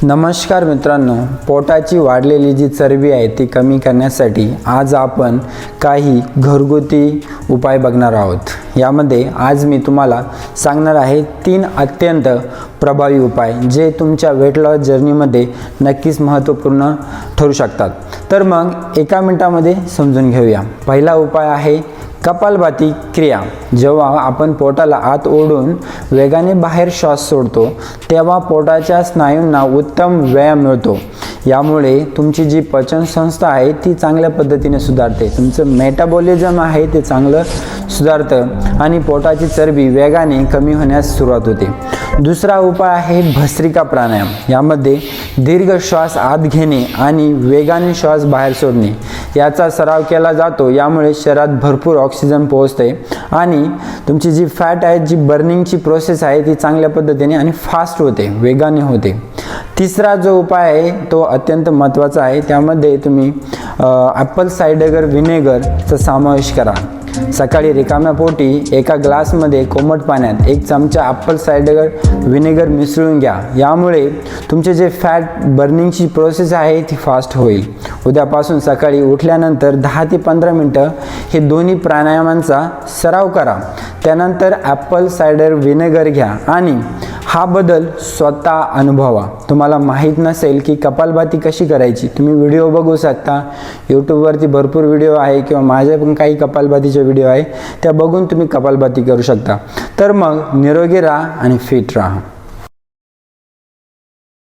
नमस्कार मित्रांनो, पोटाची वाढलेली जी चरबी आहे ती कमी करण्यासाठी आज आपण काही घरगुती उपाय बघणार आहोत। यामध्ये आज मी तुम्हाला सांगणार आहे 3 अत्यंत प्रभावी उपाय जे तुमच्या वेट लॉस जर्नीमध्ये नक्कीच महत्त्वपूर्ण ठरू शकतात। तर मग एका मिनिटामध्ये समजून घेऊया। पहिला उपाय आहे कपालभाती क्रिया। जेव्हा आपण पोटाला आत ओढून वेगाने बाहेर श्वास सोडतो तेव्हा पोटाच्या स्नायूंना उत्तम व्यायाम मिळतो। यामुळे तुमची जी पचन संस्था आहे ती चांगल्या पद्धतीने सुधारते, तुमचं मेटाबॉलिझम आहे ते चांगलं सुधारतं आणि पोटाची चरबी वेगाने कमी होण्यास सुरुवात होते। दुसरा उपाय आहे भस्त्रिका प्राणायाम। यामध्ये दीर्घ श्वास आत घेणे आणि वेगाने श्वास बाहेर सोडणे याचा सराव केला जातो। यामुळे शरीरात भरपूर ऑक्सिजन पोहोचते आणि तुमची जी फॅट आहे, जी बर्निंगची प्रोसेस आहे ती चांगल्या पद्धतीने आणि फास्ट होते, वेगाने होते। तिसरा जो उपाय आहे तो अत्यंत महत्त्वाचा आहे। त्यामध्ये तुम्ही ॲपल सायडर व्हिनेगरचा समावेश करा। सकाळी रिकाम्या पोटी एका ग्लासमध्ये कोमट पाण्यात 1 चमचा ॲपल सायडर व्हिनेगर मिसळून घ्या। यामुळे तुमचे जे फॅट बर्निंगची प्रोसेस आहे ती फास्ट होईल। उद्यापासून सकाळी उठल्यानंतर 10 ते 15 मिनिटं हे दोन्ही प्राणायामांचा सराव करा। त्यानंतर ॲपल सायडर व्हिनेगर घ्या आणि हा बदल स्वतः अनुभवा। तुम्हाला माहीत नसेल की कपालभाती कशी करायची, तुम्ही व्हिडिओ बघू शकता। यूट्यूबवरती भरपूर व्हिडिओ आहे किंवा माझ्या पण काही कपालभातीचे व्हिडिओ आहे, त्या बघून तुम्ही कपालभाती करू शकता। तर मग निरोगी राहा आणि फिट राहा।